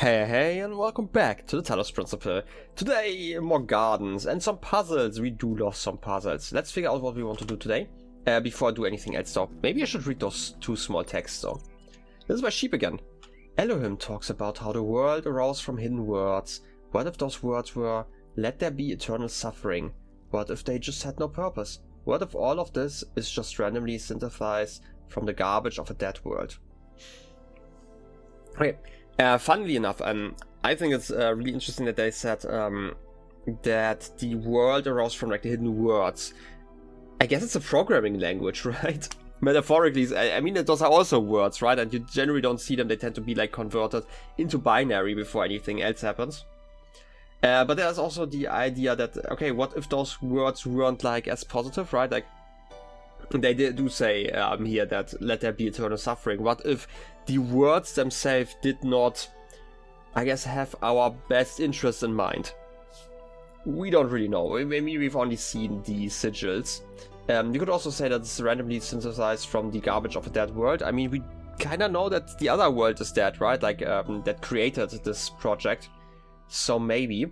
Hey, and welcome back to the Talos Principle. Today, more gardens and some puzzles. We do love some puzzles. Let's figure out what we want to do today. Before I do anything else though. Maybe I should read those two small texts though. This is my sheep again. Elohim talks about how the world arose from hidden words. What if those words were, let there be eternal suffering? What if they just had no purpose? What if all of this is just randomly synthesized from the garbage of a dead world? Okay. Funnily enough, I think it's really interesting that they said that the world arose from like the hidden words. I guess it's a programming language, right? Metaphorically, I mean, those are also words, right? And you generally don't see them. They tend to be like converted into binary before anything else happens. But there's also the idea that, okay, what if those words weren't like as positive, right? Like they do say here that let there be eternal suffering. What if the words themselves did not, I guess, have our best interest in mind? We don't really know. Maybe we've only seen the sigils. You could also say that it's randomly synthesized from the garbage of a dead world. I mean, we kind of know that the other world is dead, right? Like, that created this project. So maybe.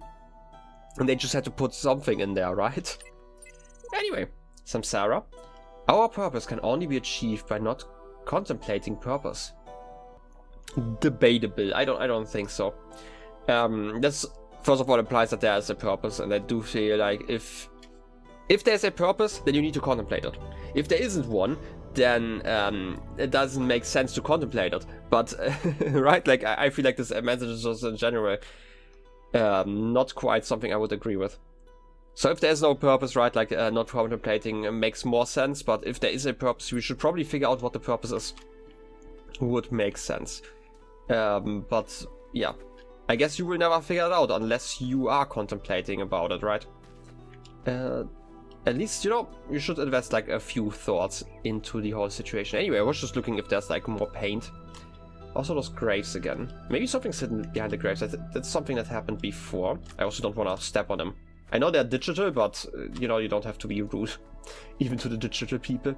And they just had to put something in there, right? Anyway, Samsara. Our purpose can only be achieved by not contemplating purpose. Debatable. I don't think so. This first of all implies that there is a purpose, and I do feel like if there's a purpose, then you need to contemplate it. If there isn't one, then it doesn't make sense to contemplate it. But right, like I feel like this message is just in general not quite something I would agree with. So if there's no purpose, right, like not contemplating makes more sense. But if there is a purpose, we should probably figure out what the purpose is. Would make sense. But yeah, I guess you will never figure it out unless you are contemplating about it, right? At least, you know, you should invest like a few thoughts into the whole situation. Anyway, I was just looking if there's like more paint. Also those graves again. Maybe something's hidden behind the graves. That's something that happened before. I also don't want to step on them. I know they're digital, but you know, you don't have to be rude even to the digital people.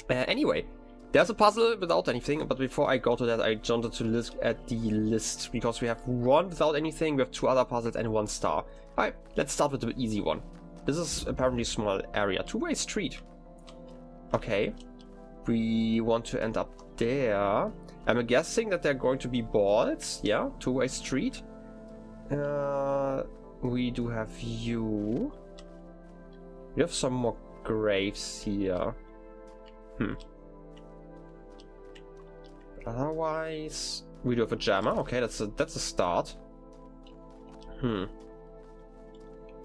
Anyway. There's a puzzle without anything, but before I go to that, I wanted to look at the list, because we have one without anything, we have two other puzzles and one star. Alright, let's start with the easy one. This is apparently a small area. Two-way street. Okay. We want to end up there. I'm guessing that they're going to be balls. Yeah, two-way street. We do have you. We have some more graves here. Otherwise, we do have a jammer. Okay, that's a start.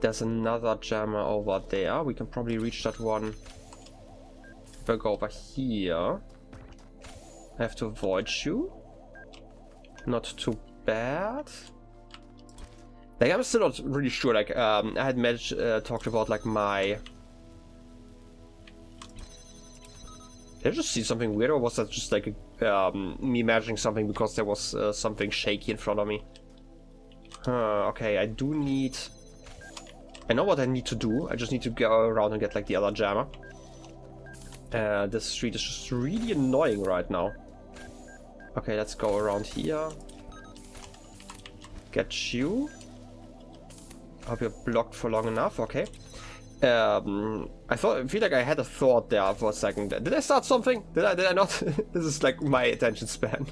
There's another jammer over there. We can probably reach that one if I go over here. I have to avoid you. Not too bad. Like, I'm still not really sure. Like, I had talked about like my. Did I just see something weird, or was that just like me imagining something because there was something shaky in front of me? Okay, I do need... I know what I need to do. I just need to go around and get like the other jammer. This street is just really annoying right now. Okay, let's go around here. Get you. I hope you're blocked for long enough. Okay. I feel like I had a thought there for a second. Did I start something? Did I not? This is like my attention span.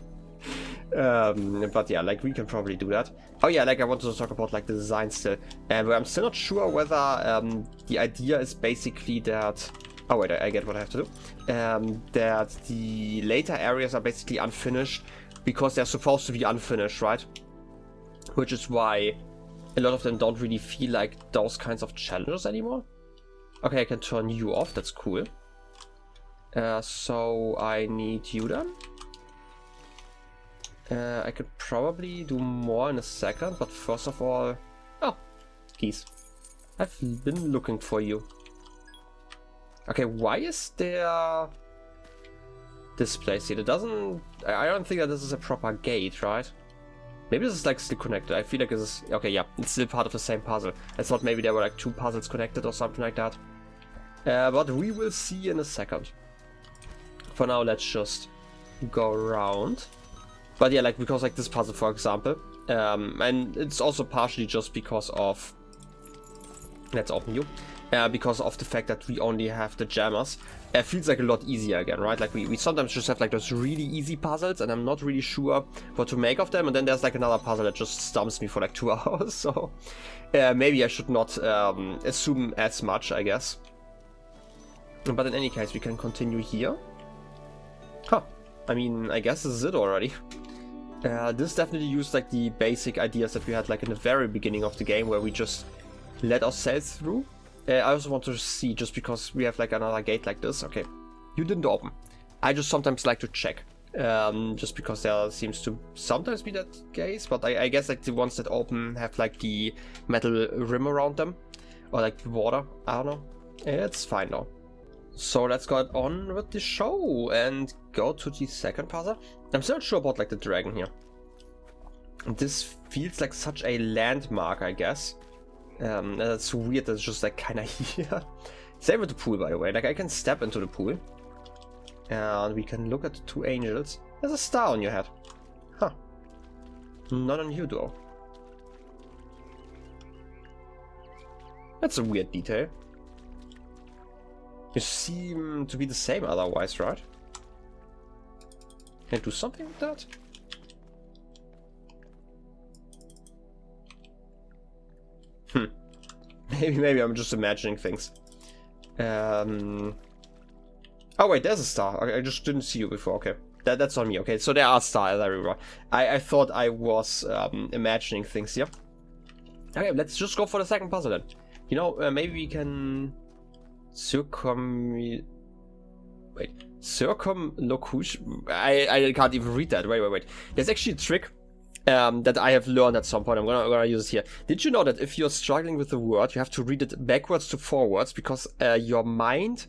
But yeah, like we can probably do that. Oh yeah, like I wanted to talk about like the design still. But I'm still not sure whether the idea is basically that... Oh wait, I get what I have to do. That the later areas are basically unfinished because they're supposed to be unfinished, right? Which is why a lot of them don't really feel like those kinds of challenges anymore. Okay, I can turn you off, that's cool. So I need you then. I could probably do more in a second, but first of all... Oh, keys. I've been looking for you. Okay, why is there this place here? It doesn't... I don't think that this is a proper gate, right? Maybe this is like still connected. I feel like this is... Okay, yeah, it's still part of the same puzzle. I thought maybe there were like two puzzles connected or something like that. But we will see in a second. For now, let's just go around. But yeah, like, because like this puzzle, for example, and it's also partially just because of, let's open you, because of the fact that we only have the jammers. It feels like a lot easier again, right? Like we sometimes just have like those really easy puzzles and I'm not really sure what to make of them, and then there's like another puzzle that just stumps me for like 2 hours. So maybe I should not assume as much, I guess. But in any case, we can continue here. Huh. I mean, I guess this is it already. This definitely used like the basic ideas that we had like in the very beginning of the game, where we just let ourselves through. I also want to see, just because we have like another gate like this. Okay, you didn't open. I just sometimes like to check, just because there seems to sometimes be that case, but I guess like the ones that open have like the metal rim around them, or like the water, I don't know. It's fine now. So let's go on with the show and go to the second puzzle. I'm still not sure about like the dragon here. This feels like such a landmark, I guess. That's weird, that's just like kinda here. Same with the pool, by the way. Like, I can step into the pool and we can look at the 2 angels. There's a star on your head. Huh. Not on you though. That's a weird detail. You seem to be the same otherwise, right? Can I do something with that? Maybe I'm just imagining things. Oh wait, there's a star. I just didn't see you before. Okay, that's on me. Okay, so there are stars everywhere. I thought I was imagining things here. Okay, let's just go for the second puzzle then. You know, maybe we can circumlocution. I can't even read that. Wait. There's actually a trick that I have learned at some point. I'm gonna use it here. Did you know that if you're struggling with the word, you have to read it backwards to forwards, because your mind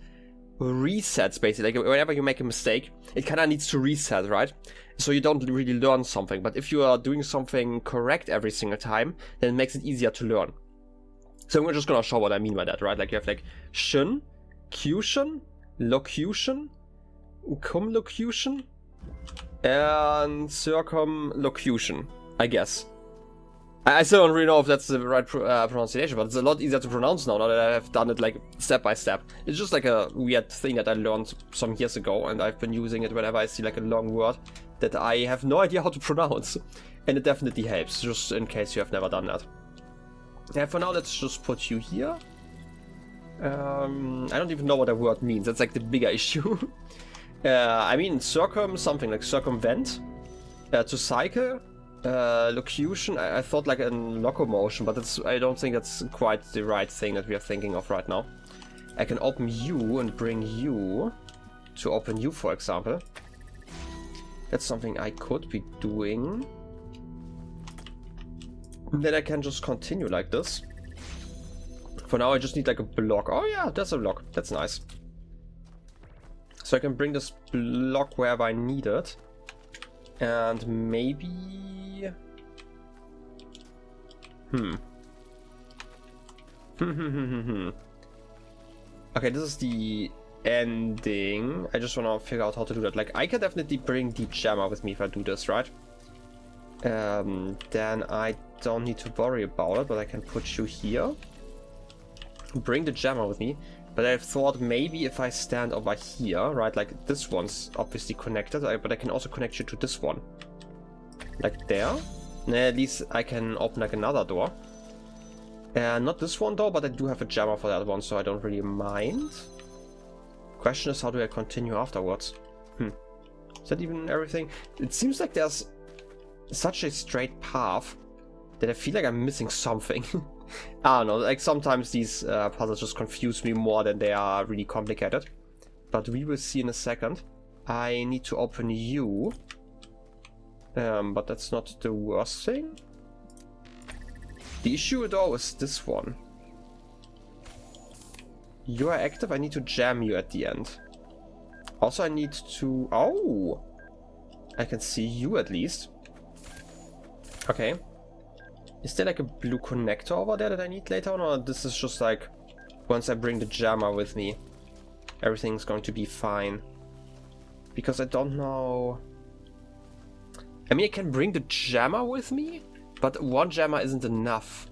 resets basically. Like, whenever you make a mistake, it kind of needs to reset, right? So you don't really learn something. But if you are doing something correct every single time, then it makes it easier to learn. So I'm just gonna show what I mean by that, right? Like, you have like shun, cution, locution, cumlocution, and circumlocution, I guess. I still don't really know if that's the right pronunciation, but it's a lot easier to pronounce now that I have done it like step by step. It's just like a weird thing that I learned some years ago, and I've been using it whenever I see like a long word that I have no idea how to pronounce. And it definitely helps, just in case you have never done that. Yeah, for now, let's just put you here. I don't even know what that word means. That's like the bigger issue. I mean, something like circumvent, to cycle, locution. I thought like a locomotion, but I don't think that's quite the right thing that we are thinking of right now. I can open you and bring you to open you, for example. That's something I could be doing. And then I can just continue like this. For now, I just need like a block. Oh yeah, that's a block. That's nice. So I can bring this block wherever I need it. And maybe... Okay, this is the ending. I just want to figure out how to do that. Like, I can definitely bring the jammer with me if I do this, right? Then I don't need to worry about it, but I can put you here. Bring the jammer with me. But I've thought maybe if I stand over here, right, like this one's obviously connected, but I can also connect you to this one. Like there. And at least I can open like another door. Not this one though, but I do have a jammer for that one, so I don't really mind. Question is, how do I continue afterwards? Is that even everything? It seems like there's such a straight path that I feel like I'm missing something. I don't know, like sometimes these puzzles just confuse me more than they are really complicated. But we will see in a second. I need to open you. But that's not the worst thing. The issue though is this one. You are active, I need to jam you at the end. Also I need to... Oh! I can see you at least. Okay. Is there like a blue connector over there that I need later on, or this is just like once I bring the jammer with me, everything's going to be fine? Because I don't know. I mean, I can bring the jammer with me, but one jammer isn't enough.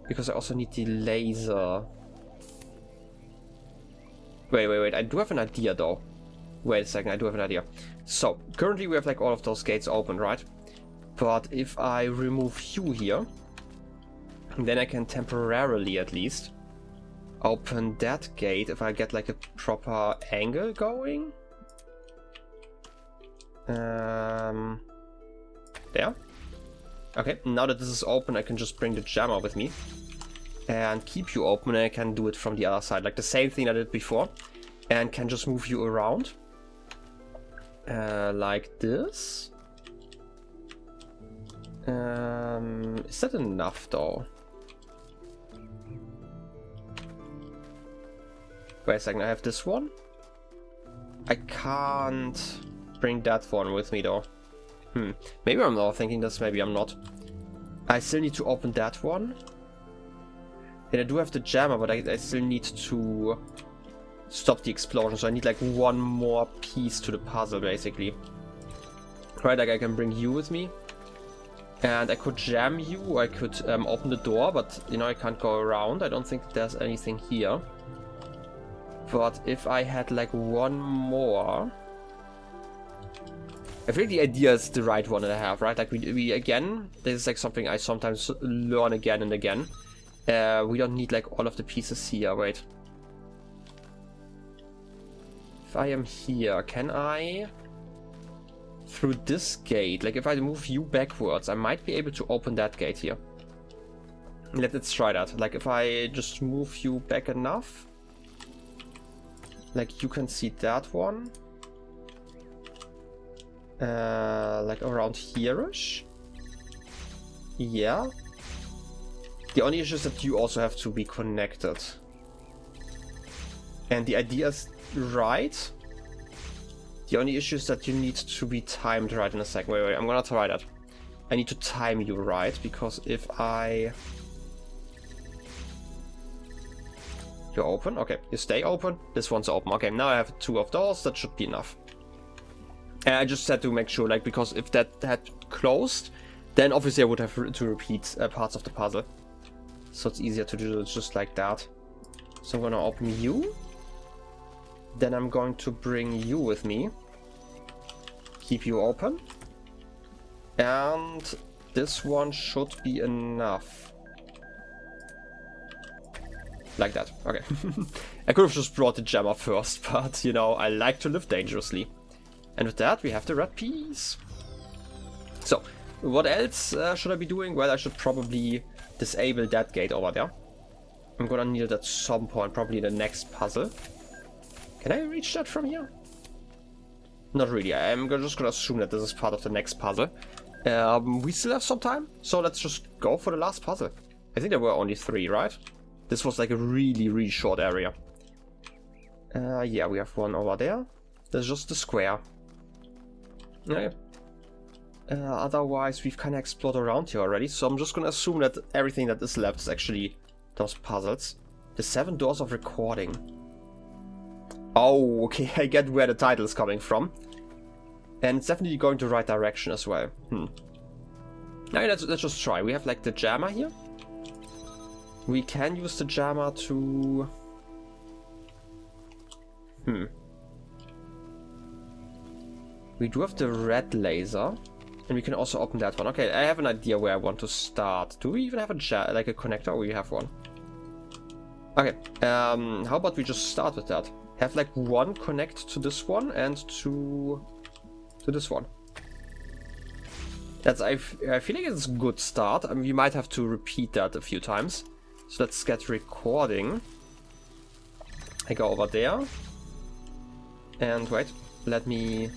Because I also need the laser. Wait, I do have an idea though. Wait a second, I do have an idea. So, currently we have like all of those gates open, right? But if I remove you here, then I can temporarily at least open that gate if I get like a proper angle going. There. Okay, now that this is open, I can just bring the jammer with me and keep you open, and I can do it from the other side, like the same thing I did before, and can just move you around like this. Is that enough though? Wait a second, I have this one. I can't bring that one with me though. Maybe I'm not thinking this, maybe I'm not. I still need to open that one. And I do have the jammer, but I still need to stop the explosion, so I need like one more piece to the puzzle basically. Right, like I can bring you with me. And I could jam you, I could open the door, but you know, I can't go around. I don't think there's anything here. But if I had like one more... I think the idea is the right one that I have, right? Like we again, this is like something I sometimes learn again and again. We don't need like all of the pieces here, wait. If I am here, can I... Through this gate, like if I move you backwards, I might be able to open that gate here. Let's try that. Like if I just move you back enough, like you can see that one. Like around here-ish. Yeah. The only issue is that you also have to be connected. And the idea is right. The only issue is that you need to be timed right in a second. Wait, I'm gonna try that. I need to time you right, because if I... You're open? Okay, you stay open. This one's open. Okay, now I have two of those. That should be enough. And I just had to make sure, like, because if that had closed, then obviously I would have to repeat parts of the puzzle. So it's easier to do it just like that. So I'm gonna open you. Then I'm going to bring you with me. Keep you open. And this one should be enough. Like that. Okay. I could have just brought the jammer first, but, you know, I like to live dangerously. And with that, we have the red piece. So, what else should I be doing? Well, I should probably disable that gate over there. I'm gonna need it at some point, probably the next puzzle. Can I reach that from here? Not really. I'm just gonna assume that this is part of the next puzzle. We still have some time, so let's just go for the last puzzle. I think there were only 3, right? This was like a really, really short area. Yeah, we have one over there. There's just the square. Okay. Otherwise, we've kind of explored around here already, so I'm just gonna assume that everything that is left is actually those puzzles. The 7 doors of recording. Oh, okay, I get where the title is coming from. And it's definitely going the right direction as well. Okay, let's just try. We have like the jammer here. We can use the jammer to... We do have the red laser. And we can also open that one. Okay, I have an idea where I want to start. Do we even have a like a connector, or we have one? Okay, how about we just start with that? Have like one connect to this one and to this one. That's I feel like it's a good start. I mean, we might have to repeat that a few times. So let's get recording. I go over there. And wait, let me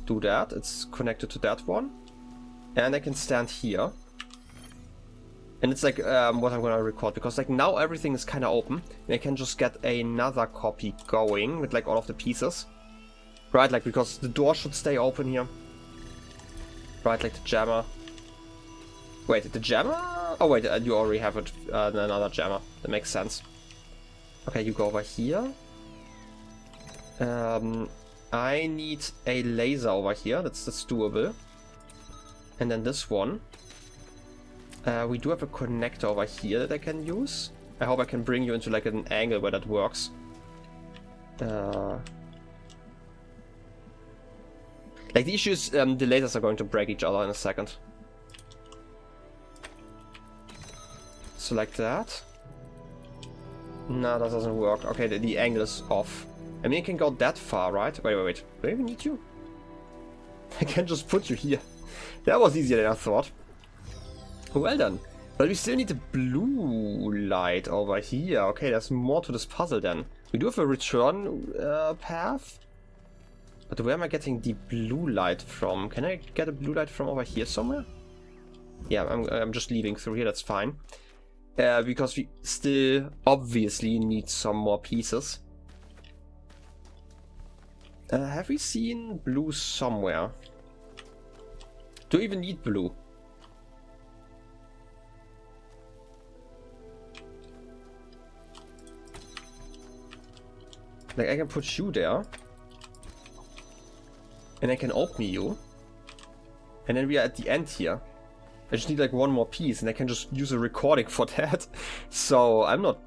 do that. It's connected to that one. And I can stand here. And it's like what I'm gonna record, because like now everything is kind of open. And I can just get another copy going with like all of the pieces. Right, like because the door should stay open here. Right, like the jammer. Wait, the jammer? Oh wait, you already have it, another jammer. That makes sense. Okay, you go over here. I need a laser over here. That's doable. And then this one. We do have a connector over here that I can use. I hope I can bring you into like an angle where that works. Like the issue is the lasers are going to break each other in a second. So like that. No, that doesn't work. Okay, the angle is off. I mean, it can go that far, right? Wait. Do I even need you? I can just put you here. That was easier than I thought. Well done. But we still need the blue light over here. Okay, there's more to this puzzle then. We do have a return path. But where am I getting the blue light from? Can I get a blue light from over here somewhere? Yeah, I'm just leaving through here, that's fine. Because we still obviously need some more pieces. Have we seen blue somewhere? Do we even need blue? Like I can put you there. And I can open you. And then we are at the end here. I just need like one more piece and I can just use a recording for that. So I'm not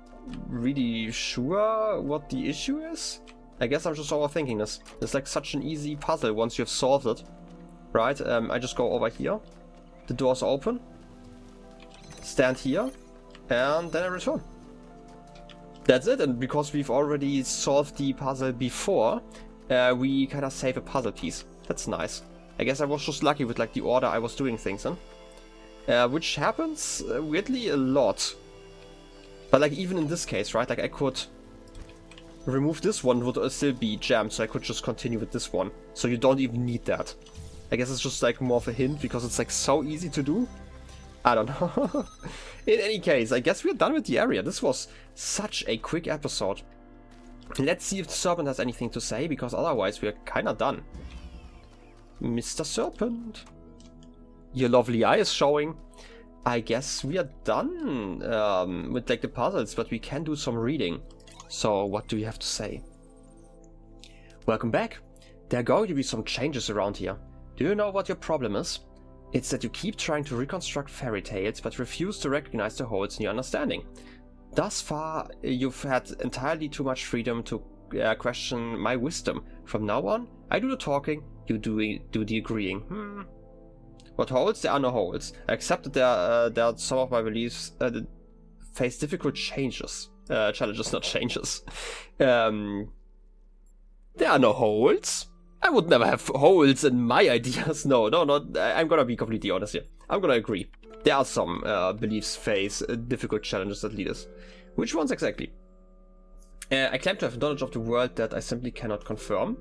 really sure what the issue is. I guess I'm just overthinking this. It's like such an easy puzzle once you've solved it. Right, I just go over here. The door's open. Stand here. And then I return. That's it, and because we've already solved the puzzle before, we kind of save a puzzle piece. That's nice. I guess I was just lucky with like the order I was doing things in. Which happens weirdly a lot. But like even in this case, right, like I could remove this one, would still be jammed, so I could just continue with this one. So you don't even need that. I guess it's just like more of a hint because it's like so easy to do. I don't know. In any case, I guess we're done with the area. This was such a quick episode. Let's see if the Serpent has anything to say, because otherwise we're kinda done. Mr. Serpent. Your lovely eye is showing. I guess we are done with like the puzzles, but we can do some reading. So what do you have to say? Welcome back. There are going to be some changes around here. Do you know what your problem is? It's that you keep trying to reconstruct fairy tales, but refuse to recognize the holes in your understanding. Thus far, you've had entirely too much freedom to question my wisdom. From now on, I do the talking, you do the agreeing. What holes? There are no holes. I accept that there are some of my beliefs that face difficult changes. Challenges, not changes. There are no holes. I would never have holes in my ideas. No, I'm gonna be completely honest here. I'm gonna agree. There are some beliefs face difficult challenges that lead us. Which ones exactly? I claim to have knowledge of the world that I simply cannot confirm.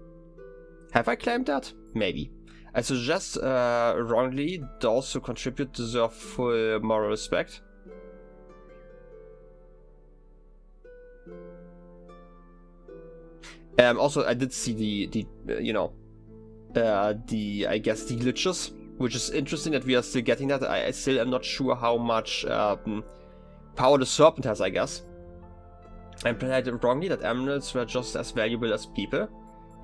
Have I claimed that? Maybe. I suggest wrongly those who contribute deserve full moral respect. Also, I did see the I guess the glitches, which is interesting that we are still getting that. I still am not sure how much power the Serpent has, I guess. I implied wrongly that emeralds were just as valuable as people.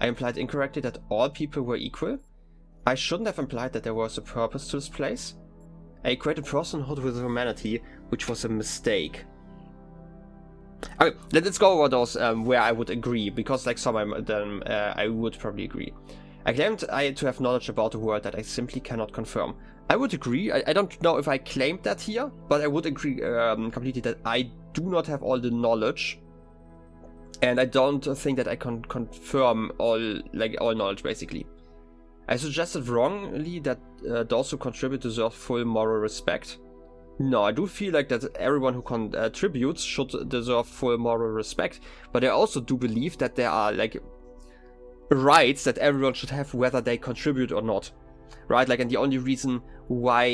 I implied incorrectly that all people were equal. I shouldn't have implied that there was a purpose to this place. I equated personhood with humanity, which was a mistake. Okay, let's go over those where I would agree, because like some of them I would probably agree. I claimed to have knowledge about the world that I simply cannot confirm. I would agree. I don't know if I claimed that here, but I would agree completely that I do not have all the knowledge. And I don't think that I can confirm all knowledge, basically. I suggested wrongly that those who contribute deserve full moral respect. No, I do feel like that everyone who contributes should deserve full moral respect, but I also do believe that there are like rights that everyone should have whether they contribute or not, right? Like, and the only reason why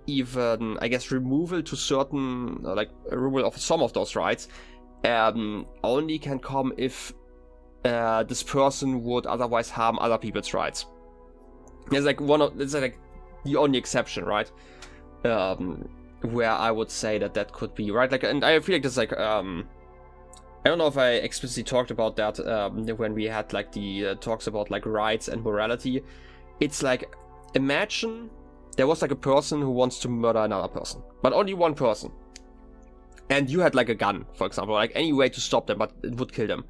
even, I guess, removal to certain, like removal of some of those rights only can come if this person would otherwise harm other people's rights. It's like it's like the only exception, right? Where I would say that could be right, like, and I feel like there's like I don't know if I explicitly talked about that when we had like the talks about like rights and morality. It's like, imagine there was like a person who wants to murder another person, but only one person. And you had like a gun, for example, like any way to stop them, but it would kill them.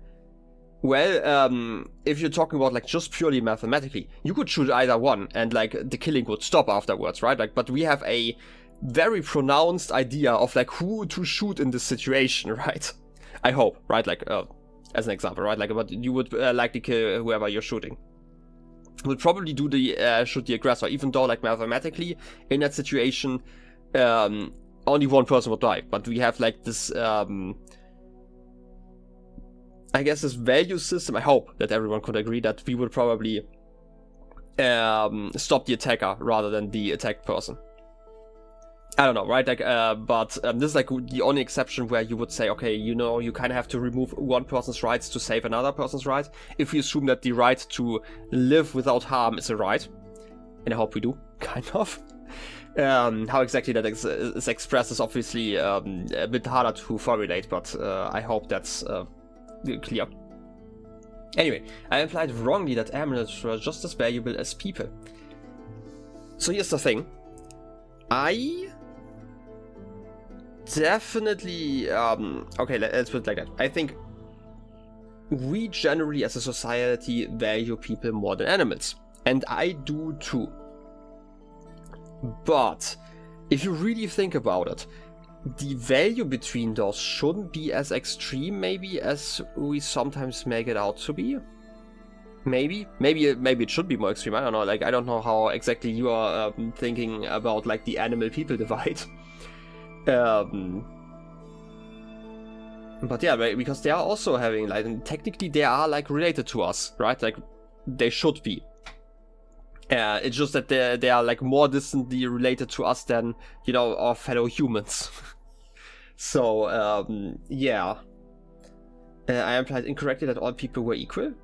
Well, if you're talking about like just purely mathematically, you could shoot either one and like the killing would stop afterwards, right? Like, but we have a very pronounced idea of like who to shoot in this situation, right? I hope, right? Like, as an example, right? Like, but you would likely kill whoever you're shooting. Would probably do the shoot the aggressor, even though like mathematically in that situation, only one person would die. But we have like this, I guess this value system. I hope that everyone could agree that we would probably stop the attacker rather than the attacked person. I don't know, right? Like, but this is like the only exception where you would say, okay, you know, you kind of have to remove one person's rights to save another person's right. If we assume that the right to live without harm is a right, and I hope we do, kind of. How exactly that is expressed is obviously a bit harder to formulate, but I hope that's clear. Anyway, I implied wrongly that amulets were just as valuable as people. So here's the thing. I definitely, okay, let's put it like that. I think we generally as a society value people more than animals. And I do too. But if you really think about it, the value between those shouldn't be as extreme maybe as we sometimes make it out to be. Maybe it should be more extreme. I don't know. Like, I don't know how exactly you are thinking about like the animal-people divide. But yeah, because they are also having like, and technically they are like related to us, right? Like they should be. It's just that they are like more distantly related to us than, you know, our fellow humans. So yeah, I implied incorrectly that all people were equal.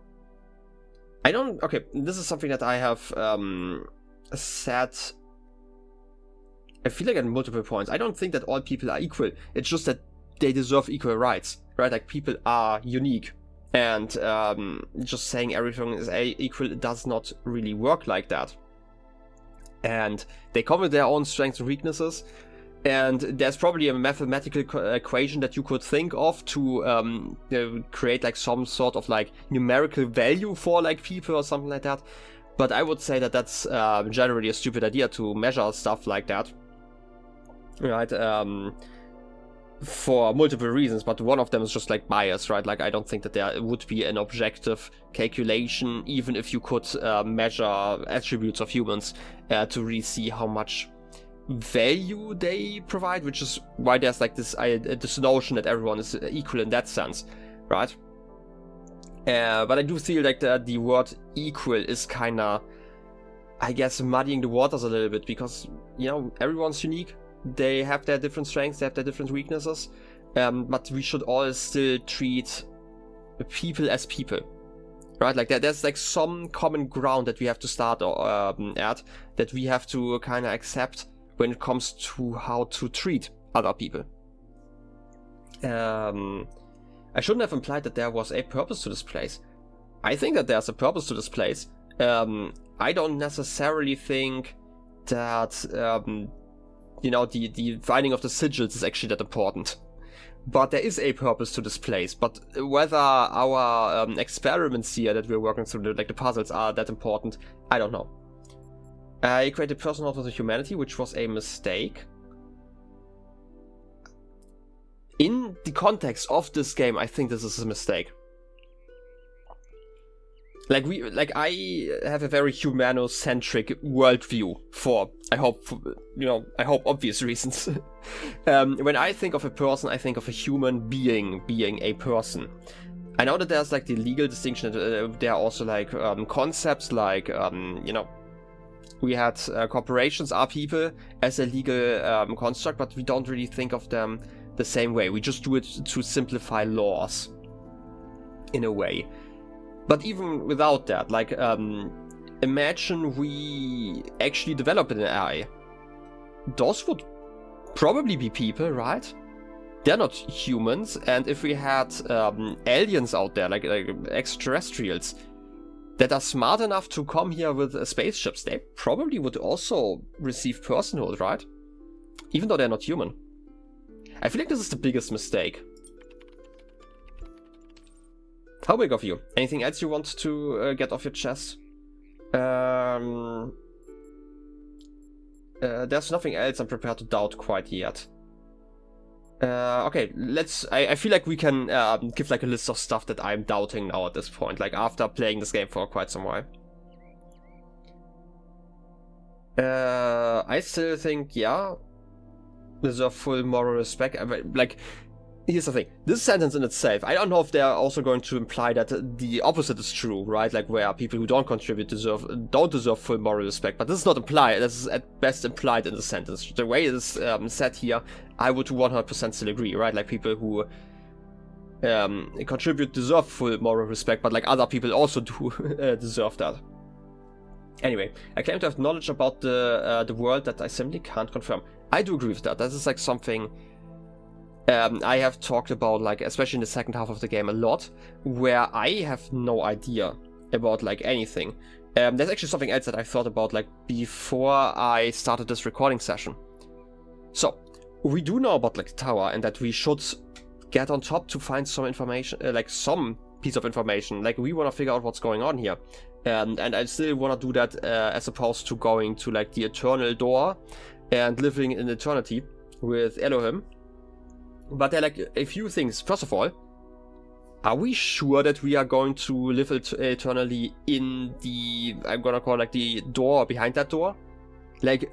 I don't. Okay, this is something that I have said. I feel like at multiple points. I don't think that all people are equal. It's just that they deserve equal rights, right? Like people are unique, and just saying everything is equal does not really work like that. And they come with their own strengths and weaknesses. And there's probably a mathematical equation that you could think of to create like some sort of like numerical value for like people or something like that. But I would say that that's generally a stupid idea to measure stuff like that. Right? For multiple reasons, but one of them is just like bias, right? Like I don't think that there would be an objective calculation, even if you could measure attributes of humans to really see how much value they provide, which is why there's like this notion that everyone is equal in that sense, right? But I do feel like the word equal is kind of, I guess, muddying the waters a little bit, because, you know, everyone's unique. They have their different strengths, they have their different weaknesses, but we should all still treat people as people, right? Like there's like some common ground that we have to start at, that we have to kind of accept when it comes to how to treat other people. I shouldn't have implied that there was a purpose to this place. I think that there's a purpose to this place. I don't necessarily think that, you know, the finding of the sigils is actually that important. But there is a purpose to this place. But whether our experiments here that we're working through, like the puzzles, are that important, I don't know. I created personal with humanity, which was a mistake. In the context of this game, I think this is a mistake. I have a very humanocentric worldview for, I hope obvious reasons. When I think of a person, I think of a human being a person. I know that there's like the legal distinction. There are also like concepts like, you know, we had corporations are people as a legal construct, but we don't really think of them the same way. We just do it to simplify laws in a way. But even without that, like, imagine we actually develop an AI. Those would probably be people, right? they're not humans, and if we had aliens out there, like extraterrestrials, that are smart enough to come here with spaceships, they probably would also receive personhood, right? Even though they're not human. I feel like this is the biggest mistake. How big of you? Anything else you want to get off your chest? There's nothing else I'm prepared to doubt quite yet. Okay, I feel like we can give like a list of stuff that I'm doubting now at this point, like after playing this game for quite some while. I still think, yeah, deserve full moral respect. Like, here's the thing. This sentence in itself, I don't know if they're also going to imply that the opposite is true, right? Like, where people who don't contribute don't deserve full moral respect. But this is not implied. This is at best implied in the sentence. The way it is said here, I would 100% still agree, right? Like, people who contribute deserve full moral respect, but like other people also do deserve that. Anyway, I claim to have knowledge about the world that I simply can't confirm. I do agree with that. This is like something I have talked about, like especially in the second half of the game a lot, where I have no idea about like anything. There's actually something else that I thought about like before I started this recording session. So we do know about like the tower, and that we should get on top to find some information, like some piece of information. Like we want to figure out what's going on here. And I still want to do that as opposed to going to like the eternal door and living in eternity with Elohim. But there are like a few things. First of all, are we sure that we are going to live eternally in the, I'm gonna call it like the door behind that door? Like,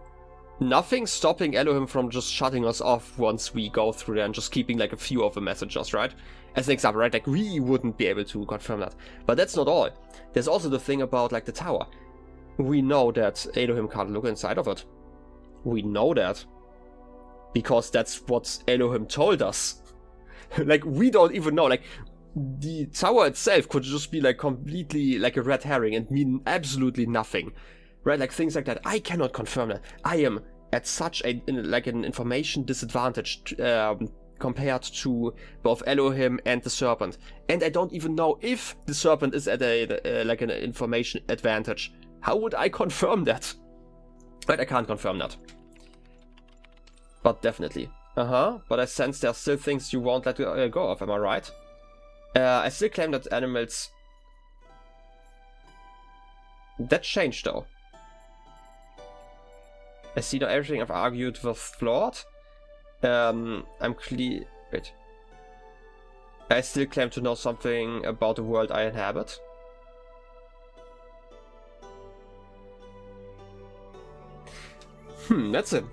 nothing stopping Elohim from just shutting us off once we go through there and just keeping like a few of the messengers, right? As an example, right? Like, we wouldn't be able to confirm that. But that's not all. There's also the thing about like the tower. We know that Elohim can't look inside of it. We know that. Because that's what Elohim told us. Like, we don't even know. Like, the tower itself could just be like completely like a red herring and mean absolutely nothing. Right? Like things like that. I cannot confirm that. I am at such a like an information disadvantage compared to both Elohim and the serpent. And I don't even know if the serpent is at a like an information advantage. How would I confirm that? Right? I can't confirm that. But definitely. But I sense there are still things you won't let go of, am I right? I still claim that animals... That changed though. I see that everything I've argued was flawed. I'm clear... Wait. I still claim to know something about the world I inhabit. That's it.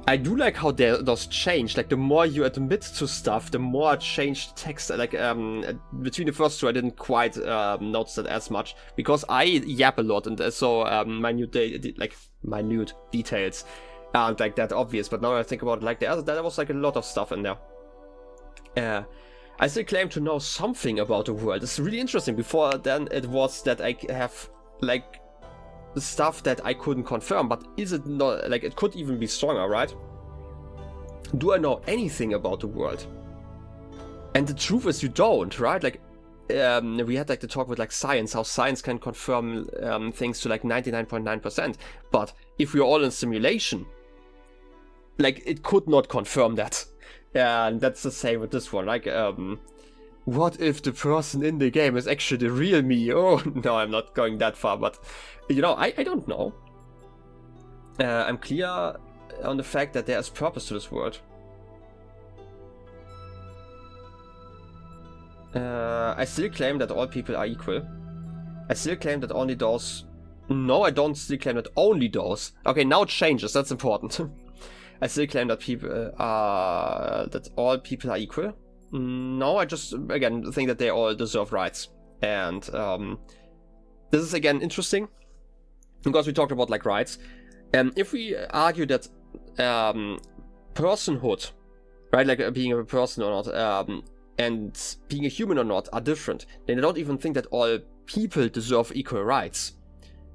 I do like how those change. Like, the more you admit to stuff, the more changed text. Like, between the first two, I didn't quite notice it as much because I yap a lot, and so minute details aren't like that obvious. But now I think about it, like there was like a lot of stuff in there. I still claim to know something about the world. It's really interesting. Before then, it was that I have like stuff that I couldn't confirm, but is it not, like, it could even be stronger, right? Do I know anything about the world? And the truth is you don't, right? Like, we had like the talk with like science, how science can confirm things to like 99.9%, but if we're all in simulation, like, it could not confirm that. And that's the same with this one, like, what if the person in the game is actually the real me? Oh, no, I'm not going that far, but, you know, I don't know. I'm clear on the fact that there is purpose to this world. I still claim that all people are equal. I still claim that only those... No, I don't still claim that only those. Okay, now it changes, that's important. I still claim that that all people are equal. No, I just, again, think that they all deserve rights. And this is, again, interesting, because we talked about, like, rights. If we argue that personhood, right, like being a person or not, and being a human or not are different, then I don't even think that all people deserve equal rights.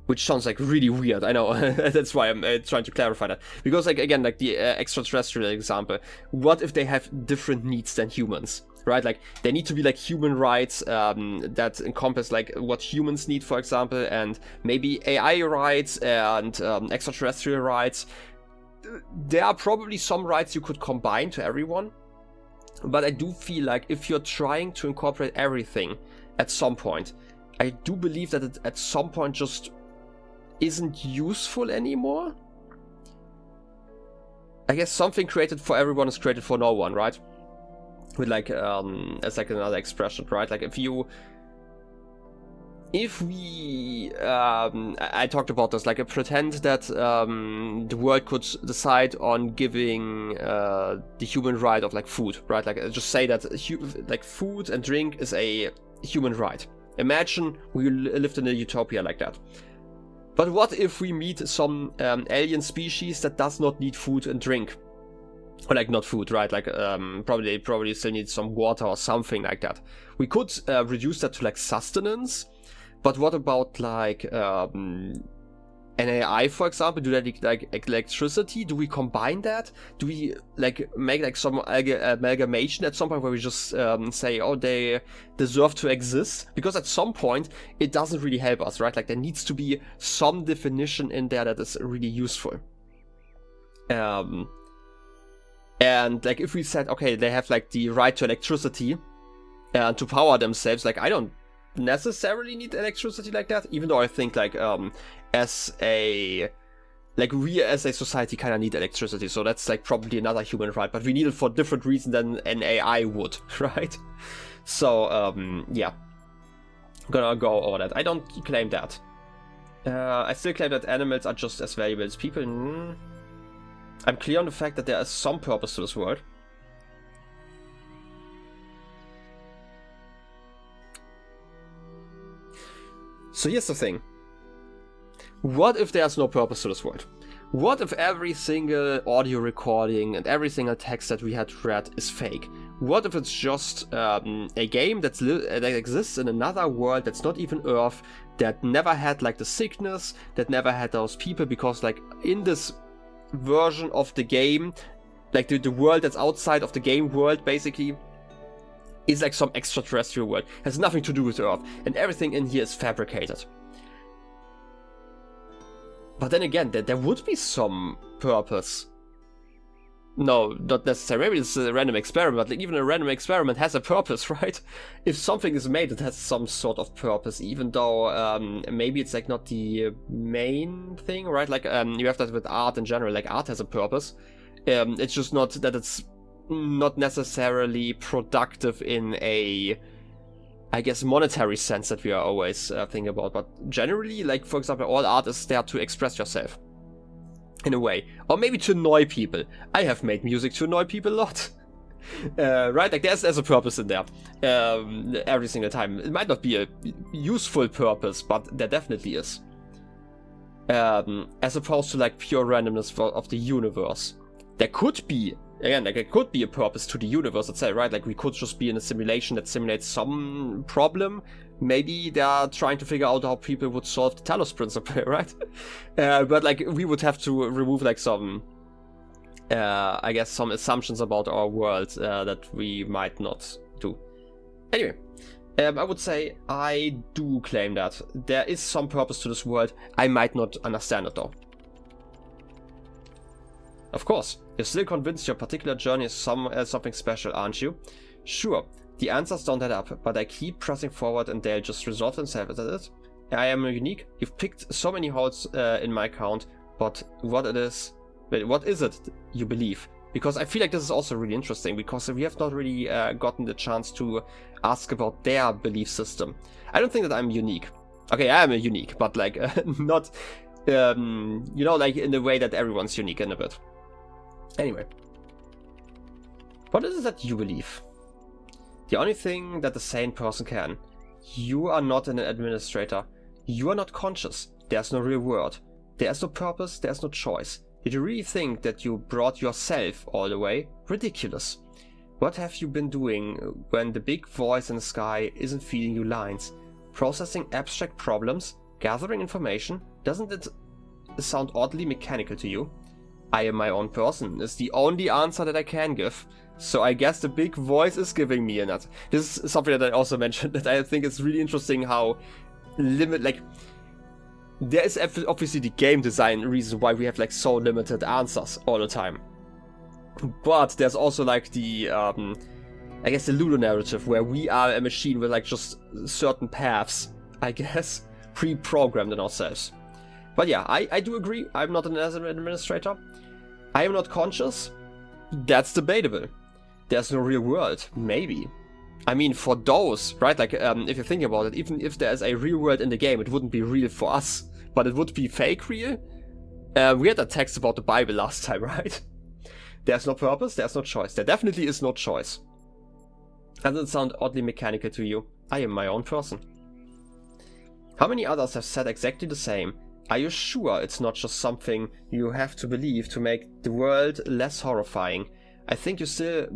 which sounds like really weird. I know. That's why I'm trying to clarify that. Because like again, like the extraterrestrial example, what if they have different needs than humans? Right, like they need to be like human rights that encompass like what humans need, for example, and maybe AI rights and extraterrestrial rights. There are probably some rights you could combine to everyone, but I do feel like if you're trying to incorporate everything at some point, I do believe that it at some point just isn't useful anymore. I guess something created for everyone is created for no one, right? With like as like another expression, right? Like if we I talked about this, like pretend that the world could decide on giving the human right of like food, right? Like just say that like food and drink is a human right. Imagine we lived in a utopia like that. But what if we meet some alien species that does not need food and drink? Or like not food, right? Like probably still need some water or something like that. We could reduce that to like sustenance. But what about like an AI, for example? Do they need like electricity? Do we combine that? Do we like make like some amalgamation at some point where we just say, oh, they deserve to exist? Because at some point it doesn't really help us, right? Like there needs to be some definition in there that is really useful. And like if we said, okay, they have like the right to electricity to power themselves, like I don't necessarily need electricity like that, even though I think like as a society kind of need electricity, so that's like probably another human right, but we need it for different reasons than an AI would, right? So yeah, gonna go over that. I don't claim that. I still claim that animals are just as valuable as people. I'm clear on the fact that there is some purpose to this world. So here's the thing. What if there's no purpose to this world? What if every single audio recording and every single text that we had read is fake? What if it's just a game that exists in another world that's not even Earth, that never had like the sickness, that never had those people, because like in this version of the game, like the world that's outside of the game world basically is like some extraterrestrial world, has nothing to do with Earth, and everything in here is fabricated. But then again, there would be some purpose. No, not necessarily. Maybe it's a random experiment, but like even a random experiment has a purpose, right? If something is made, it has some sort of purpose, even though maybe it's like not the main thing, right? Like you have that with art in general. Like art has a purpose. It's just not that it's not necessarily productive in a, I guess, monetary sense that we are always thinking about. But generally, like for example, all art is there to express yourself. In a way, or maybe to annoy people. I have made music to annoy people a lot. Right, like there's a purpose in there every single time. It might not be a useful purpose, but there definitely is. As opposed to like pure randomness of the universe. There could be, again, like it could be a purpose to the universe itself, right? Like we could just be in a simulation that simulates some problem. Maybe they are trying to figure out how people would solve the Talos Principle, right? But like we would have to remove like some, I guess, some assumptions about our world that we might not do. Anyway, I would say I do claim that there is some purpose to this world. I might not understand it though. Of course, you're still convinced your particular journey is something special, aren't you? Sure. The answers don't add up, but I keep pressing forward and they'll just resolve themselves. Is that it? I am unique. You've picked so many holes in my count, but what is it you believe? Because I feel like this is also really interesting, because we have not really gotten the chance to ask about their belief system. I don't think that I'm unique. Okay, I am unique, but like not, you know, like in the way that everyone's unique in a bit. Anyway, what is it that you believe? The only thing that a sane person can. You are not an administrator. You are not conscious. There's no real world. There's no purpose. There's no choice. Did you really think that you brought yourself all the way? Ridiculous. What have you been doing when the big voice in the sky isn't feeding you lines? Processing abstract problems? Gathering information? Doesn't it sound oddly mechanical to you? I am my own person is the only answer that I can give. So I guess the big voice is giving me a nut. This is something that I also mentioned, that I think is really interesting how there is obviously the game design reason why we have like so limited answers all the time. But there's also like the, I guess the Ludo narrative, where we are a machine with like just certain paths, I guess, pre-programmed in ourselves. But yeah, I do agree, I'm not an administrator. I am not conscious. That's debatable. There's no real world, maybe. I mean, for those, right, like, if you think about it, even if there's a real world in the game, it wouldn't be real for us, but it would be fake real. We had a text about the Bible last time, right? There's no purpose, there's no choice. There definitely is no choice. Doesn't it sound oddly mechanical to you? I am my own person. How many others have said exactly the same? Are you sure it's not just something you have to believe to make the world less horrifying? I think you still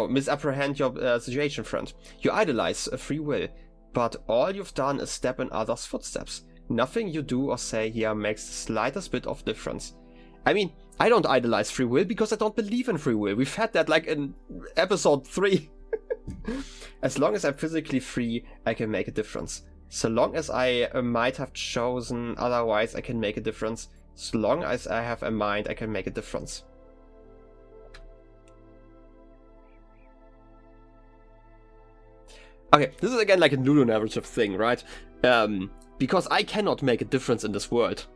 misapprehend your situation, friend. You idolize free will, but all you've done is step in others' footsteps. Nothing you do or say here makes the slightest bit of difference. I mean, I don't idolize free will because I don't believe in free will. We've had that like in episode 3. As long as I'm physically free, I can make a difference. So long as I might have chosen otherwise, I can make a difference. So long as I have a mind, I can make a difference. Okay, this is again like a Ludo narrative thing, right? Because I cannot make a difference in this world.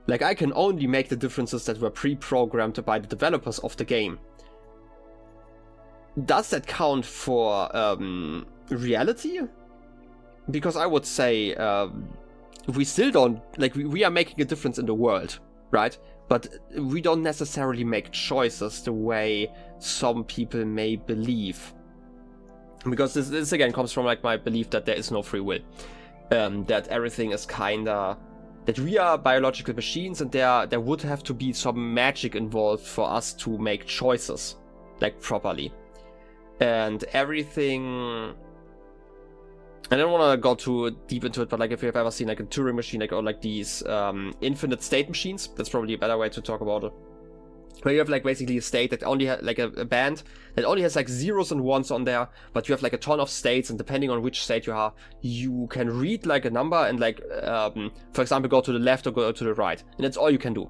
Like, I can only make the differences that were pre-programmed by the developers of the game. Does that count for reality? Because I would say we still don't, like, we are making a difference in the world, right? But we don't necessarily make choices the way some people may believe. Because this again comes from like my belief that there is no free will. That everything is kinda, that we are biological machines and there would have to be some magic involved for us to make choices, like, properly. And everything, I don't want to go too deep into it, but like if you've ever seen like a Turing machine, like, or like these infinite state machines, that's probably a better way to talk about it. Where you have like basically a state that only has like a band that only has like zeros and ones on there, but you have like a ton of states, and depending on which state you are, you can read like a number and like, for example, go to the left or go to the right, and that's all you can do.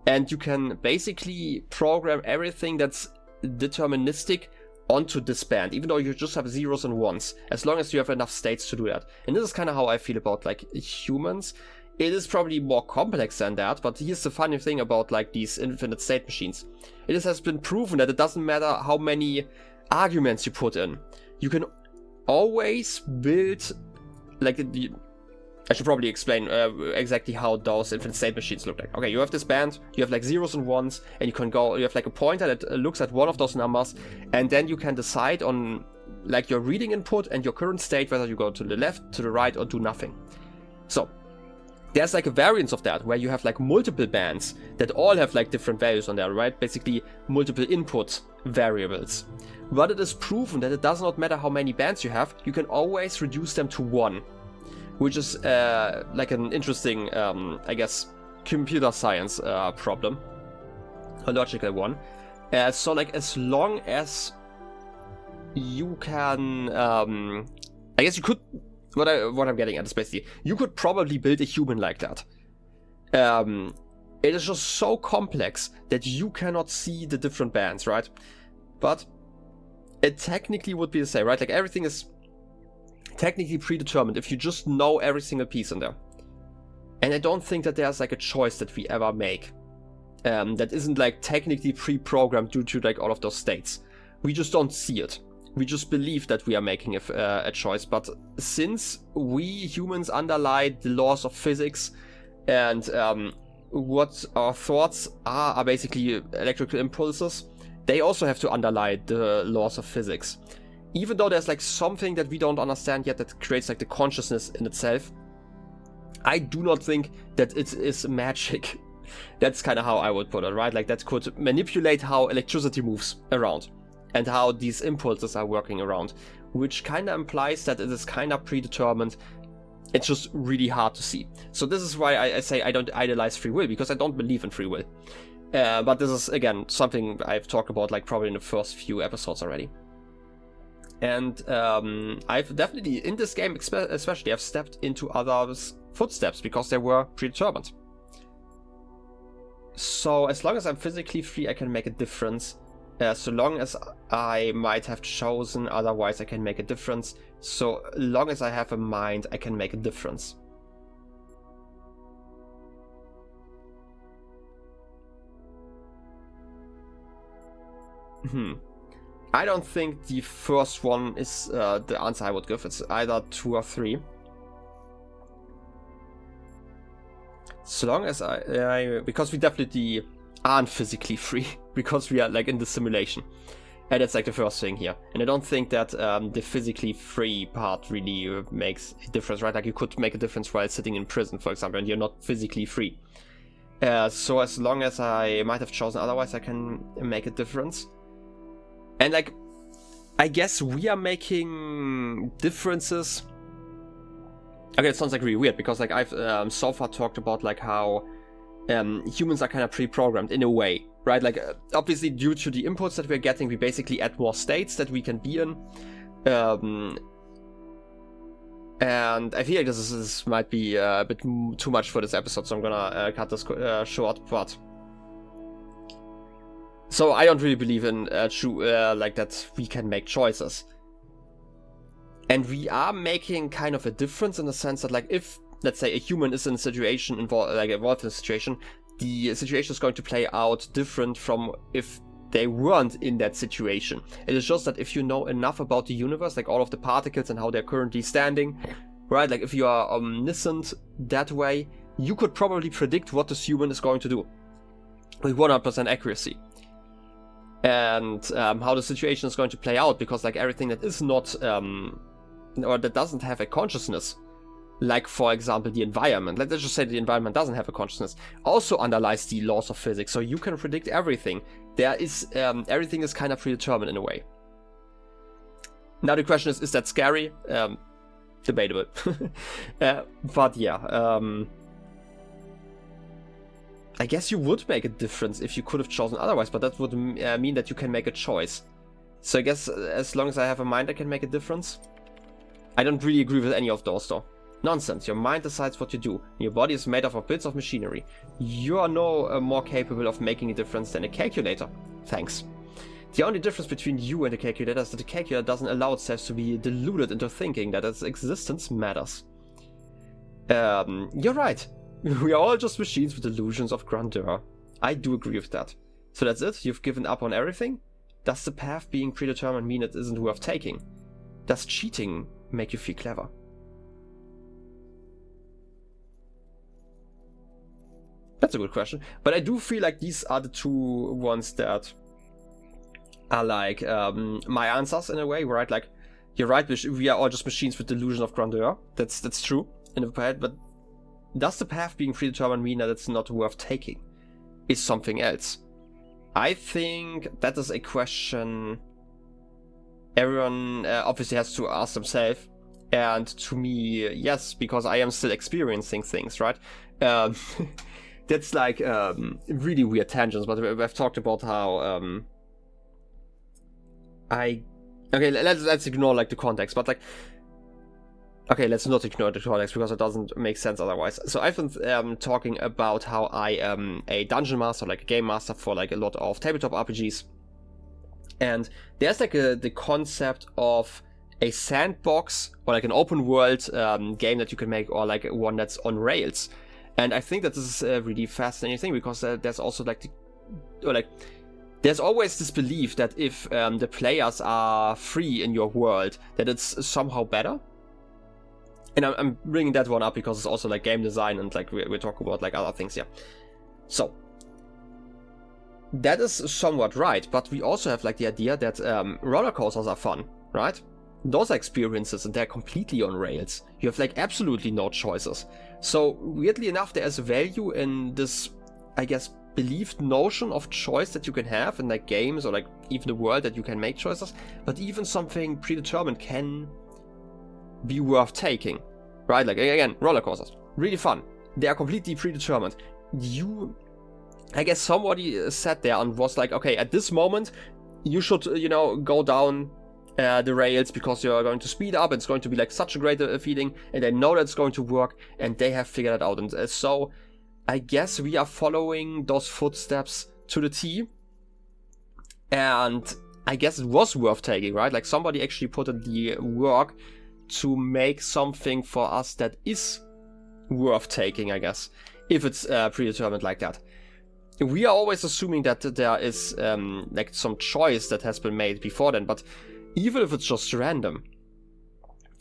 And you can basically program everything that's deterministic onto this band, even though you just have zeros and ones, as long as you have enough states to do that. And this is kind of how I feel about like humans. It is probably more complex than that, but here's the funny thing about like these infinite state machines. It has been proven that it doesn't matter how many arguments you put in. You can always build, like, I should probably explain exactly how those infinite state machines look like. Okay, you have this band, you have like zeros and ones, and you can go, you have like a pointer that looks at one of those numbers, and then you can decide on like your reading input and your current state, whether you go to the left, to the right, or do nothing. So there's like a variance of that, where you have like multiple bands that all have like different values on there, right? Basically multiple input variables. But it is proven that it does not matter how many bands you have, you can always reduce them to one. Which is like an interesting, I guess, computer science problem. A logical one. So like as long as you can, I guess you could, what I'm getting at is basically, you could probably build a human like that. It is just so complex that you cannot see the different bands, right? But it technically would be the same, right? Like everything is technically predetermined if you just know every single piece in there. And I don't think that there's like a choice that we ever make that isn't like technically pre-programmed due to like all of those states. We just don't see it. We just believe that we are making a choice. But since we humans underlie the laws of physics, and what our thoughts are basically electrical impulses, they also have to underlie the laws of physics. Even though there's like something that we don't understand yet that creates like the consciousness in itself, I do not think that it is magic. That's kind of how I would put it, right? Like that could manipulate how electricity moves around and how these impulses are working around, which kind of implies that it is kind of predetermined It's just really hard to see. So this is why I say I don't idolize free will, because I don't believe in free will. But this is, again, something I've talked about like probably in the first few episodes already. And I've definitely, in this game especially, I've stepped into others' footsteps because they were predetermined. So as long as I'm physically free, I can make a difference. So long as I might have chosen otherwise, I can make a difference. So long as I have a mind, I can make a difference. I don't think the first one is the answer I would give. It's either 2 or 3. So long as because we definitely aren't physically free, because we are like in the simulation. And that's like the first thing here. And I don't think that the physically free part really makes a difference, right? Like you could make a difference while sitting in prison, for example, and you're not physically free. So as long as I might have chosen otherwise, I can make a difference. And like, I guess we are making differences. Okay, it sounds like really weird, because like I've so far talked about like how humans are kind of pre-programmed in a way, right? Like obviously due to the inputs that we're getting, we basically add more states that we can be in. And I feel like this might be a bit too much for this episode, so I'm gonna cut this short, but... So I don't really believe in like that we can make choices. And we are making kind of a difference in the sense that, like, if, let's say, a human is in a situation involved in a situation, the situation is going to play out different from if they weren't in that situation. It is just that if you know enough about the universe, like all of the particles and how they're currently standing, right? Like if you are omniscient that way, you could probably predict what this human is going to do with 100% accuracy. And how the situation is going to play out, because like everything that is not or that doesn't have a consciousness, like for example the environment, let's just say the environment doesn't have a consciousness, also underlies the laws of physics, so you can predict everything. There is everything is kind of predetermined in a way. Now the question is that scary? Debatable. But yeah, I guess you would make a difference if you could have chosen otherwise, but that would mean that you can make a choice. So I guess as long as I have a mind, I can make a difference. I don't really agree with any of those though. Nonsense. Your mind decides what you do. Your body is made up of bits of machinery. You are no more capable of making a difference than a calculator. Thanks. The only difference between you and the calculator is that the calculator doesn't allow itself to be deluded into thinking that its existence matters. You're right. We are all just machines with illusions of grandeur. I do agree with that. So that's it? You've given up on everything? Does the path being predetermined mean it isn't worth taking? Does cheating make you feel clever? That's a good question. But I do feel like these are the two ones that are like my answers in a way, right? Like, you're right, we are all just machines with delusion of grandeur. That's true in a way, but does the path being predetermined mean that it's not worth taking? Is something else? I think that is a question everyone obviously has to ask themselves. And to me, yes, because I am still experiencing things, right? That's like really weird tangents, but we've talked about how okay, let's ignore like the context, but like, okay, let's not ignore the context because it doesn't make sense otherwise. So I've been talking about how I am a dungeon master, like a game master for like a lot of tabletop RPGs, and there's like the concept of a sandbox or like an open world game that you can make, or like one that's on rails. And I think that this is a really fascinating thing, because there's also like there's always this belief that if the players are free in your world, that it's somehow better. And I'm bringing that one up because it's also like game design, and like we're talking about like other things here. So that is somewhat right, but we also have like the idea that roller coasters are fun, right? Those are experiences and they're completely on rails. You have like absolutely no choices. So weirdly enough, there is value in this, I guess, believed notion of choice that you can have in like games, or like even the world, that you can make choices. But even something predetermined can be worth taking. right? Like, again, roller coasters, really fun. They are completely predetermined. I guess somebody sat there and was like, okay, at this moment, you should, go down the rails because you're going to speed up. It's going to be like such a great feeling, and they know that it's going to work, and they have figured it out. And so I guess we are following those footsteps to the T, and I guess it was worth taking, right? Like, somebody actually put in the work to make something for us that is worth taking, I guess, if it's predetermined like that. We are always assuming that there is like some choice that has been made before then, but even if it's just random,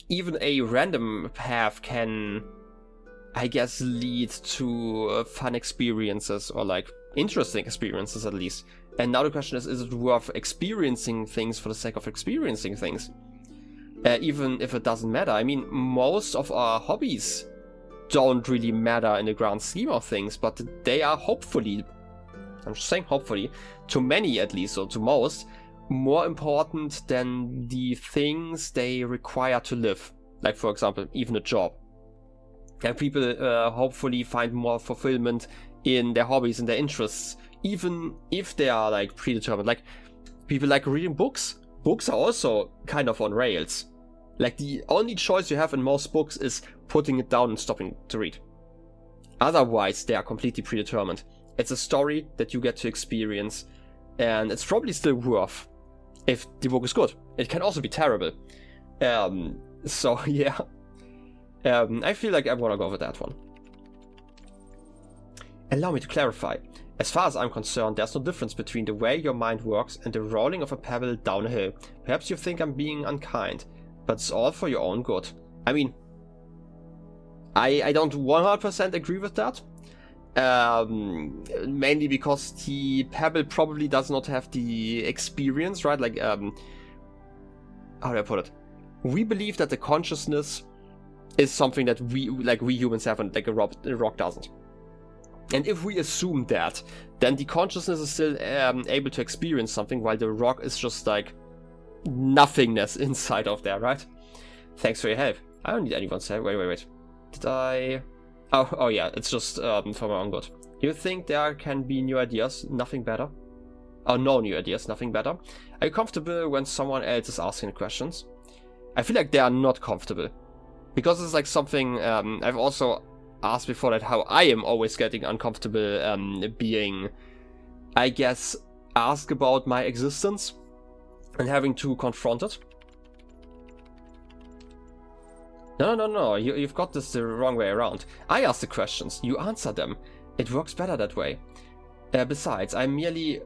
even a random path can, I guess, lead to fun experiences, or like interesting experiences at least. And now the question is it worth experiencing things for the sake of experiencing things? Even if it doesn't matter. I mean, most of our hobbies don't really matter in the grand scheme of things, but they are hopefully, I'm just saying hopefully, to many at least, or to most, more important than the things they require to live. Like, for example, even a job. And people hopefully find more fulfillment in their hobbies and their interests, even if they are like predetermined. Like, people like reading books. Books are also kind of on rails. Like, the only choice you have in most books is putting it down and stopping to read. Otherwise, they are completely predetermined. It's a story that you get to experience, and it's probably still worth if the book is good. It can also be terrible. So yeah, I feel like I want to go with that one. Allow me to clarify. As far as I'm concerned, there's no difference between the way your mind works and the rolling of a pebble down a hill. Perhaps you think I'm being unkind, but it's all for your own good. I mean, I don't 100% agree with that. Mainly because the pebble probably does not have the experience, right? Like, how do I put it? We believe that the consciousness is something that we humans have, and like a rock doesn't. And if we assume that, then the consciousness is still able to experience something, while the rock is just like nothingness inside of there, right? Thanks for your help. I don't need anyone's help. Wait. Did I... Oh yeah, it's just for my own good. You think there can be new ideas, nothing better? Oh, no new ideas, nothing better? Are you comfortable when someone else is asking questions? I feel like they are not comfortable. Because it's like something I've also asked before, that how I am always getting uncomfortable being, I guess, asked about my existence and having to confront it. No, you've got this the wrong way around. I ask the questions, you answer them. It works better that way. Besides, I'm merely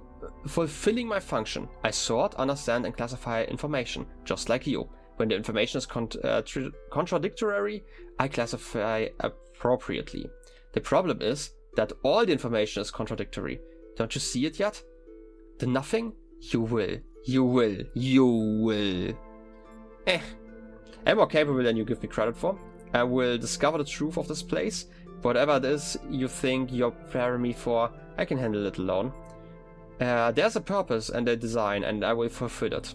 fulfilling my function. I sort, understand, and classify information, just like you. When the information is contradictory, I classify appropriately. The problem is that all the information is contradictory. Don't you see it yet? The nothing? You will. I'm more capable than you give me credit for. I will discover the truth of this place. Whatever it is you think you're preparing me for, I can handle it alone. There's a purpose and a design, and I will fulfill it.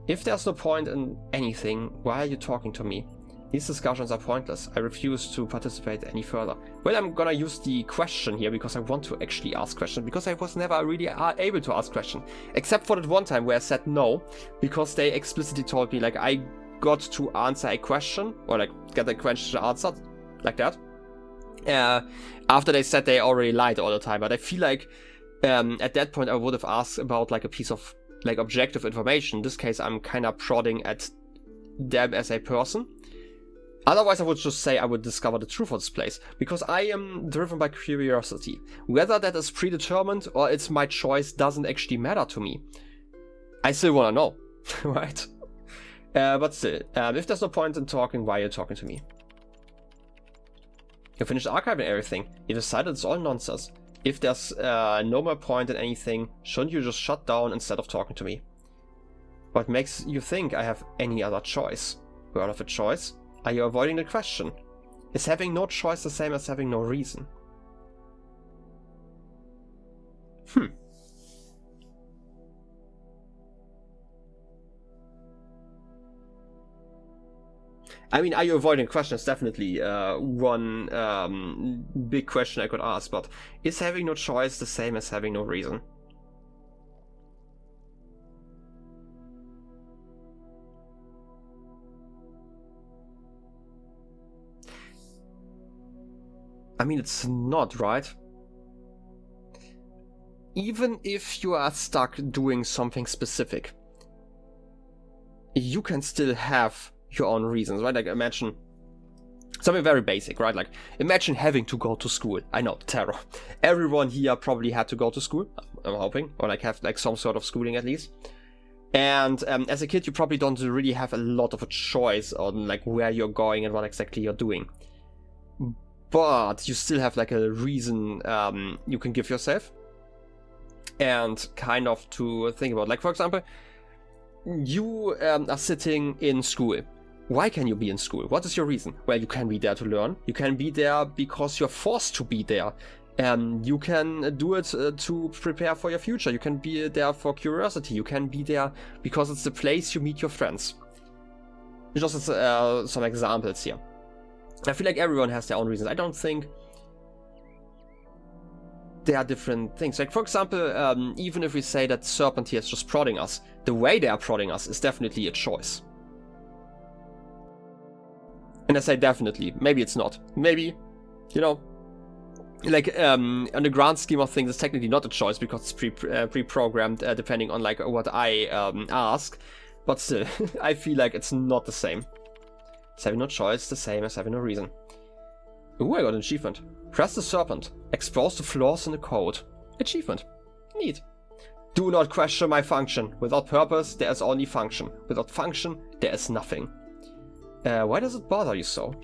If there's no point in anything, why are you talking to me? These discussions are pointless. I refuse to participate any further. Well, I'm gonna use the question here because I want to actually ask questions, because I was never really able to ask questions. Except for that one time where I said no, because they explicitly told me, like, I got to answer a question, or like get a question answered, like that. After they said they already lied all the time, but I feel like at that point I would have asked about like a piece of like objective information. In this case, I'm kind of prodding at them as a person. Otherwise, I would just say I would discover the truth of this place, because I am driven by curiosity. Whether that is predetermined or it's my choice doesn't actually matter to me. I still want to know, right? But still, if there's no point in talking, why are you talking to me? You finished archiving everything. You decided it's all nonsense. If there's no more point in anything, shouldn't you just shut down instead of talking to me? What makes you think I have any other choice? Word of a choice? Are you avoiding the question? Is having no choice the same as having no reason? I mean, are you avoiding questions? Definitely one big question I could ask, but is having no choice the same as having no reason? I mean, it's not, right? Even if you are stuck doing something specific, you can still have your own reasons, right? Like, imagine something very basic, right? Like, imagine having to go to school. I know, terror. Everyone here probably had to go to school, I'm hoping, or like have like some sort of schooling at least. And as a kid, you probably don't really have a lot of a choice on like where you're going and what exactly you're doing. But you still have like a reason you can give yourself and kind of to think about. Like, for example, you are sitting in school. Why can you be in school? What is your reason? Well, you can be there to learn. You can be there because you're forced to be there. You can do it to prepare for your future. You can be there for curiosity. You can be there because it's the place you meet your friends. Just some examples here. I feel like everyone has their own reasons. I don't think there are different things. Like, for example, even if we say that Serpent here is just prodding us, the way they are prodding us is definitely a choice. And I say definitely. Maybe it's not. Maybe, you know, like, on the grand scheme of things, it's technically not a choice because it's pre-programmed, depending on, like, what I ask. But still, I feel like it's not the same. Is having no choice the same as having no reason? Ooh, I got an achievement. Press the serpent. Expose the flaws in the code. Achievement. Neat. Do not question my function. Without purpose, there is only function. Without function, there is nothing. Why does it bother you so?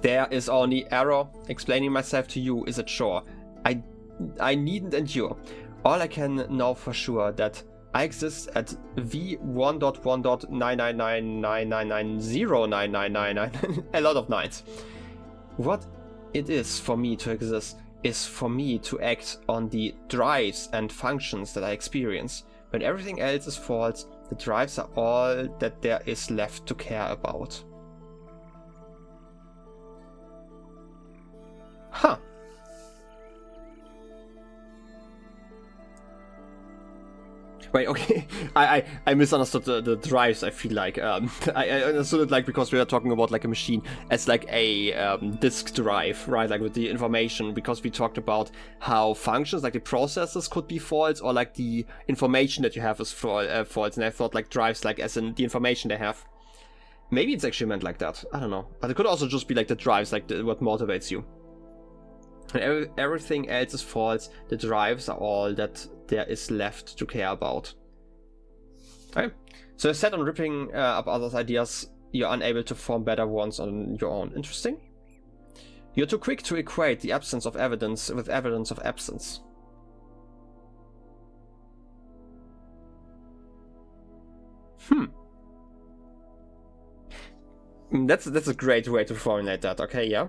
There is only error. Explaining myself to you is a chore. I needn't endure. All I can know for sure that I exist at v1.1.99999909999 a lot of nines. What it is for me to exist is for me to act on the drives and functions that I experience. When everything else is false, the drives are all that there is left to care about. Huh. Wait, okay, I misunderstood the drives, I feel like. I understood it like because we are talking about like a machine as like a disk drive, right? Like with the information, because we talked about how functions, like the processes could be false, or like the information that you have is false, and I thought like drives like as in the information they have. Maybe it's actually meant like that, I don't know. But it could also just be like the drives, like what motivates you. And everything else is false, the drives are all that there is left to care about. Okay. So set on ripping up others' ideas, you're unable to form better ones on your own. Interesting. You're too quick to equate the absence of evidence with evidence of absence. That's a great way to formulate that, okay, yeah?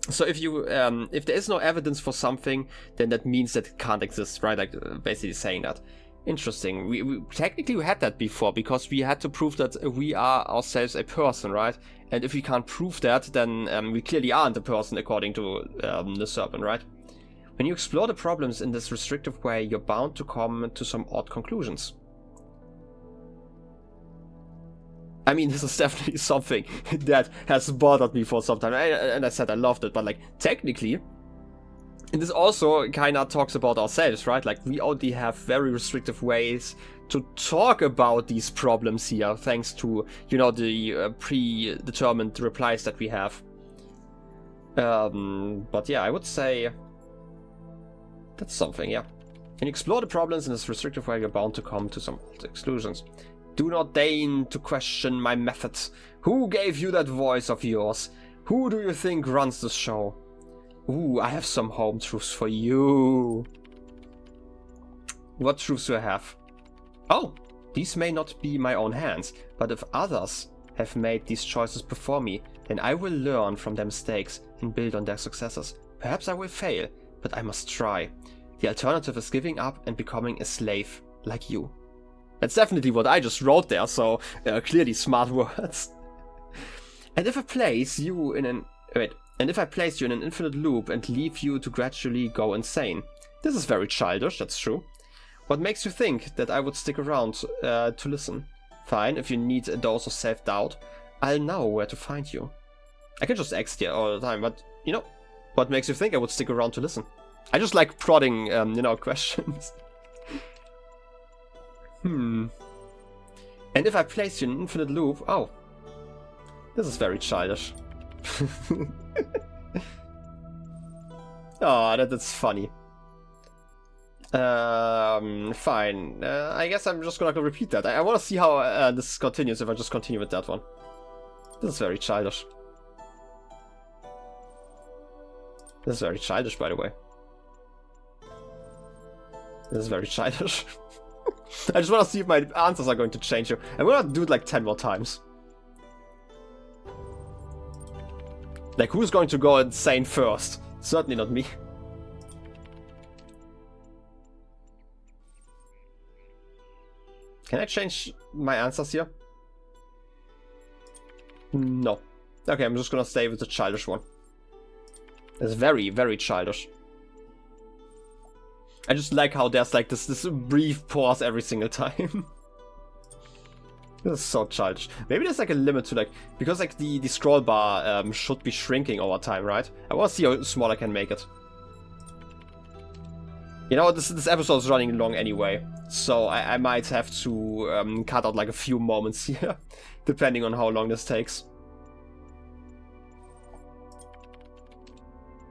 So if you if there is no evidence for something, then that means that it can't exist, right? Like basically saying that. Interesting. We technically had that before because we had to prove that we are ourselves a person, right? And if we can't prove that, then we clearly aren't a person according to the serpent, right? When you explore the problems in this restrictive way, you're bound to come to some odd conclusions. I mean, this is definitely something that has bothered me for some time. And I said I loved it, but like technically, and this also kind of talks about ourselves, right? Like we only have very restrictive ways to talk about these problems here, thanks to, you know, the predetermined replies that we have. But yeah, I would say that's something, yeah. When you explore the problems in this restrictive way, you're bound to come to some exclusions. Do not deign to question my methods. Who gave you that voice of yours? Who do you think runs the show? Ooh, I have some home truths for you. What truths do I have? Oh, these may not be my own hands, but if others have made these choices before me, then I will learn from their mistakes and build on their successes. Perhaps I will fail, but I must try. The alternative is giving up and becoming a slave like you. That's definitely what I just wrote there, so clearly smart words. And if I place you in an... Wait. And if I place you in an infinite loop and leave you to gradually go insane. This is very childish, that's true. What makes you think that I would stick around to listen? Fine, if you need a dose of self-doubt, I'll know where to find you. I can just exit here all the time, but, you know, what makes you think I would stick around to listen? I just like prodding, you know, questions. And if I place you in an infinite loop... Oh. This is very childish. Oh, that's funny. Fine. I guess I'm just gonna repeat that. I want to see how this continues if I just continue with that one. This is very childish. This is very childish, by the way. This is very childish. I just want to see if my answers are going to change here. I'm gonna do it like 10 more times. Like, who's going to go insane first? Certainly not me. Can I change my answers here? No. Okay, I'm just gonna stay with the childish one. It's very, very childish. I just like how there's like this brief pause every single time. This is so childish. Maybe there's like a limit to like, because like the scroll bar should be shrinking over time, right? I want to see how small I can make it. You know, this episode is running long anyway, so I might have to cut out like a few moments here, depending on how long this takes.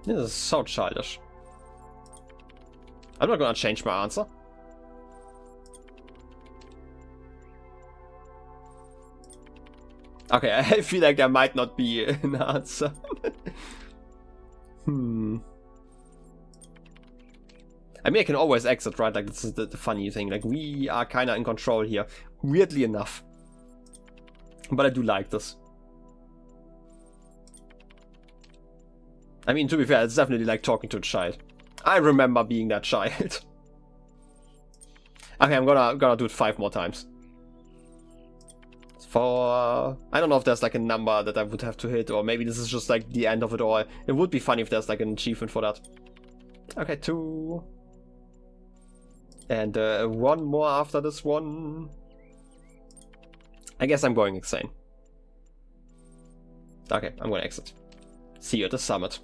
This is so childish. I'm not gonna change my answer. Okay, I feel like there might not be an answer. I mean, I can always exit, right? Like, this is the funny thing. Like, we are kind of in control here. Weirdly enough. But I do like this. I mean, to be fair, it's definitely like talking to a child. I remember being that child. Okay, I'm gonna do it 5 more times. For... I don't know if there's like a number that I would have to hit, or maybe this is just like the end of it all. It would be funny if there's like an achievement for that. Okay, 2. And 1 more after this one. I guess I'm going insane. Okay, I'm gonna exit. See you at the summit.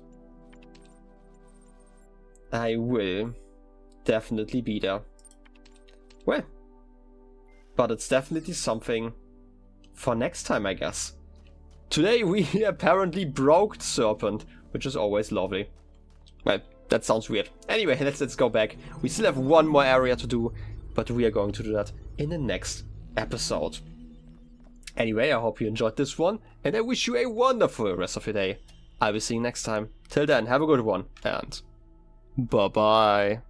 I will definitely be there. Well, but it's definitely something for next time, I guess. Today we apparently broke the serpent, which is always lovely. Well, that sounds weird. Anyway, let's go back. We still have 1 more area to do, but we are going to do that in the next episode. Anyway, I hope you enjoyed this one, and I wish you a wonderful rest of your day. I will see you next time. Till then, have a good one, and bye-bye.